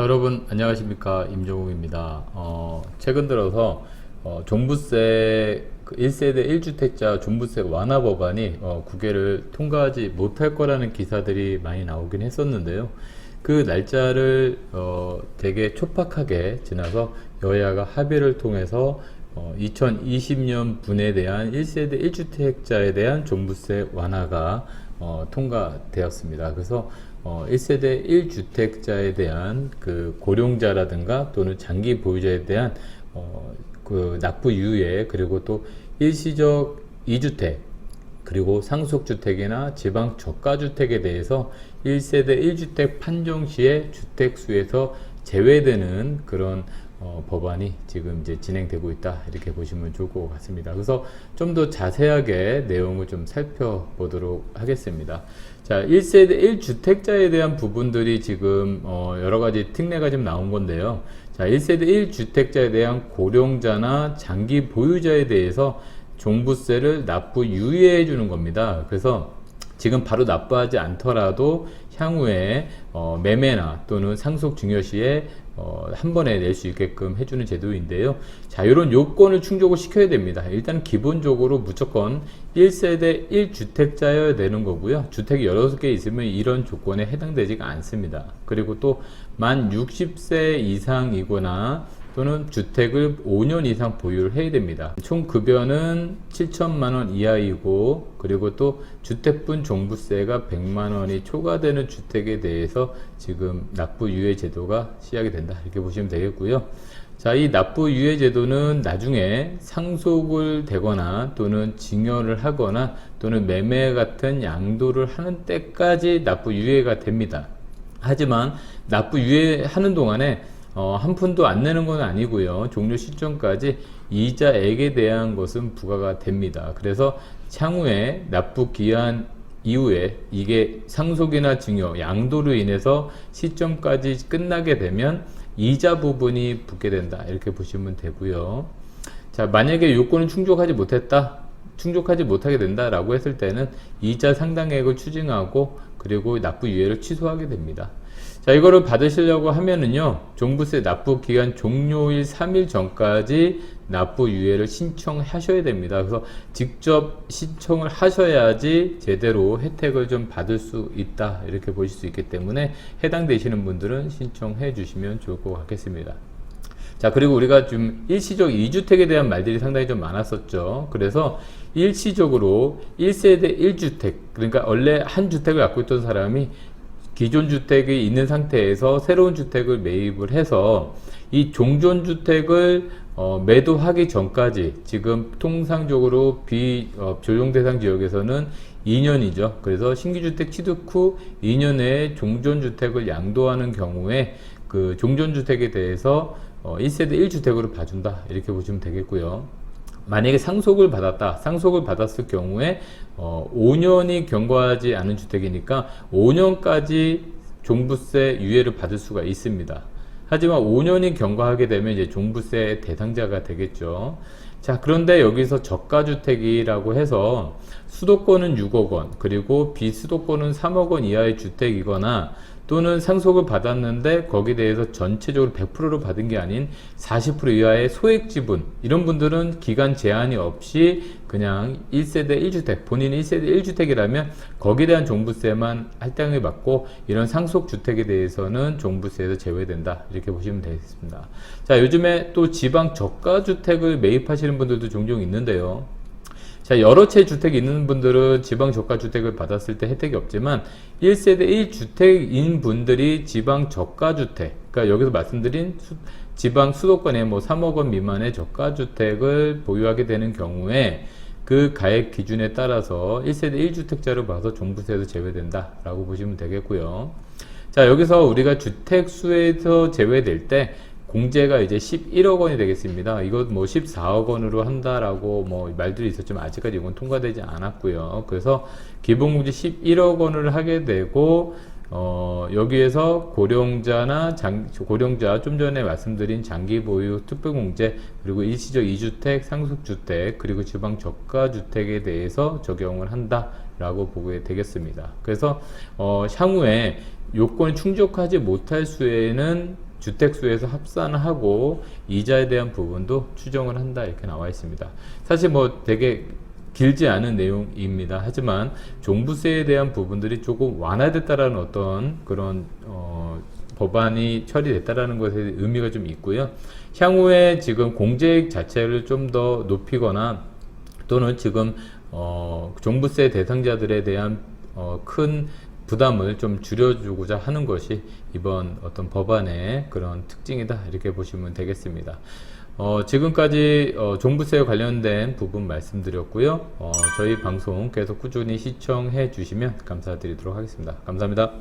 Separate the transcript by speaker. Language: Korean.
Speaker 1: 자, 여러분 안녕하십니까, 임종욱입니다. 최근 들어서 종부세 1세대 1주택자 종부세 완화 법안이 국회를 통과하지 못할 거라는 기사들이 많이 나오긴 했었는데요. 그 날짜를 되게 촉박하게 지나서 여야가 합의를 통해서 2020년 분에 대한 1세대 1주택자에 대한 종부세 완화가 통과되었습니다. 그래서 1세대 1주택자에 대한 그 고령자라든가 또는 장기 보유자에 대한 그 납부 유예, 그리고 또 일시적 2주택, 그리고 상속주택이나 지방 저가주택에 대해서 1세대 1주택 판정 시에 주택수에서 제외되는 그런 법안이 지금 이제 진행되고 있다, 이렇게 보시면 좋을 것 같습니다. 그래서 좀 더 자세하게 내용을 좀 살펴보도록 하겠습니다. 자, 1세대 1주택자에 대한 부분들이 지금 여러 가지 특례가 좀 나온 건데요. 자, 1세대 1주택자에 대한 고령자나 장기 보유자에 대해서 종부세를 납부 유예해 주는 겁니다. 그래서 지금 바로 납부하지 않더라도 향후에 매매나 또는 상속 증여시에 한 번에 낼 수 있게끔 해주는 제도인데요. 자, 이런 요건을 충족을 시켜야 됩니다. 일단 기본적으로 무조건 1세대 1주택자여야 되는 거고요. 주택이 6개 있으면 이런 조건에 해당되지가 않습니다. 그리고 또 만 60세 이상이거나 또는 주택을 5년 이상 보유를 해야 됩니다. 총 급여는 7천만원 이하이고, 그리고 또 주택분 종부세가 100만원이 초과되는 주택에 대해서 지금 납부 유예 제도가 시작이 된다, 이렇게 보시면 되겠고요. 자, 이 납부 유예 제도는 나중에 상속을 되거나 또는 증여를 하거나 또는 매매 같은 양도를 하는 때까지 납부 유예가 됩니다. 하지만 납부 유예하는 동안에 한 푼도 안 내는 건 아니고요. 종료 시점까지 이자액에 대한 것은 부과가 됩니다. 그래서 향후에 납부 기한 이후에 이게 상속이나 증여, 양도로 인해서 시점까지 끝나게 되면 이자 부분이 붙게 된다, 이렇게 보시면 되고요. 자, 만약에 요건을 충족하지 못하게 된다라고 했을 때는 이자 상당액을 추징하고 그리고 납부 유예를 취소하게 됩니다. 자, 이거를 받으시려고 하면은요, 종부세 납부 기간 종료일 3일 전까지 납부 유예를 신청하셔야 됩니다. 그래서 직접 신청을 하셔야지 제대로 혜택을 좀 받을 수 있다, 이렇게 보실 수 있기 때문에 해당되시는 분들은 신청해 주시면 좋을 것 같겠습니다. 자, 그리고 우리가 좀 일시적 2주택에 대한 말들이 상당히 좀 많았었죠. 그래서 일시적으로 1세대 1주택, 그러니까 원래 한 주택을 갖고 있던 사람이 기존 주택이 있는 상태에서 새로운 주택을 매입을 해서 이 종전주택을 매도하기 전까지, 지금 통상적으로 비조정 대상 지역에서는 2년이죠. 그래서 신규주택 취득 후 2년 내에 종전주택을 양도하는 경우에 그 종전주택에 대해서 1세대 1주택으로 봐준다, 이렇게 보시면 되겠고요. 만약에 상속을 받았을 경우에 5년이 경과하지 않은 주택이니까 5년까지 종부세 유예를 받을 수가 있습니다. 하지만 5년이 경과하게 되면 이제 종부세 대상자가 되겠죠. 자, 그런데 여기서 저가주택이라고 해서 수도권은 6억 원, 그리고 비수도권은 3억 원 이하의 주택이거나 또는 상속을 받았는데 거기에 대해서 전체적으로 100%로 받은 게 아닌 40% 이하의 소액 지분, 이런 분들은 기간 제한이 없이 그냥 1세대 1주택, 본인 1세대 1주택이라면 거기에 대한 종부세만 할당을 받고, 이런 상속주택에 대해서는 종부세에서 제외된다, 이렇게 보시면 되겠습니다. 자, 요즘에 또 지방 저가주택을 매입하시는 분들도 종종 있는데요. 자, 여러 채 주택이 있는 분들은 지방 저가주택을 받았을 때 혜택이 없지만 1세대 1주택인 분들이 지방 저가주택, 그러니까 여기서 말씀드린 지방 수도권에 뭐 3억 원 미만의 저가주택을 보유하게 되는 경우에 그 가액 기준에 따라서 1세대 1주택자로 봐서 종부세에서 제외된다, 라고 보시면 되겠고요. 자, 여기서 우리가 주택수에서 제외될 때 공제가 이제 11억 원이 되겠습니다. 이거 뭐 14억 원으로 한다라고 뭐 말들이 있었지만 아직까지 이건 통과되지 않았고요. 그래서 기본공제 11억 원을 하게 되고, 여기에서 고령자, 좀 전에 말씀드린 장기 보유 특별공제, 그리고 일시적 2주택, 상속주택, 그리고 지방 저가주택에 대해서 적용을 한다라고 보게 되겠습니다. 그래서 향후에 요건이 충족하지 못할 수에는 주택수에서 합산하고 이자에 대한 부분도 추정을 한다 이렇게 나와 있습니다. 사실 뭐 되게 길지 않은 내용입니다. 하지만 종부세에 대한 부분들이 조금 완화됐다라는 어떤 그런 법안이 처리됐다라는 것에 의미가 좀 있고요. 향후에 지금 공제액 자체를 좀 더 높이거나 또는 지금 종부세 대상자들에 대한 큰 부담을 좀 줄여주고자 하는 것이 이번 어떤 법안의 그런 특징이다 이렇게 보시면 되겠습니다. 지금까지 종부세와 관련된 부분 말씀드렸고요. 저희 방송 계속 꾸준히 시청해 주시면 감사드리도록 하겠습니다. 감사합니다.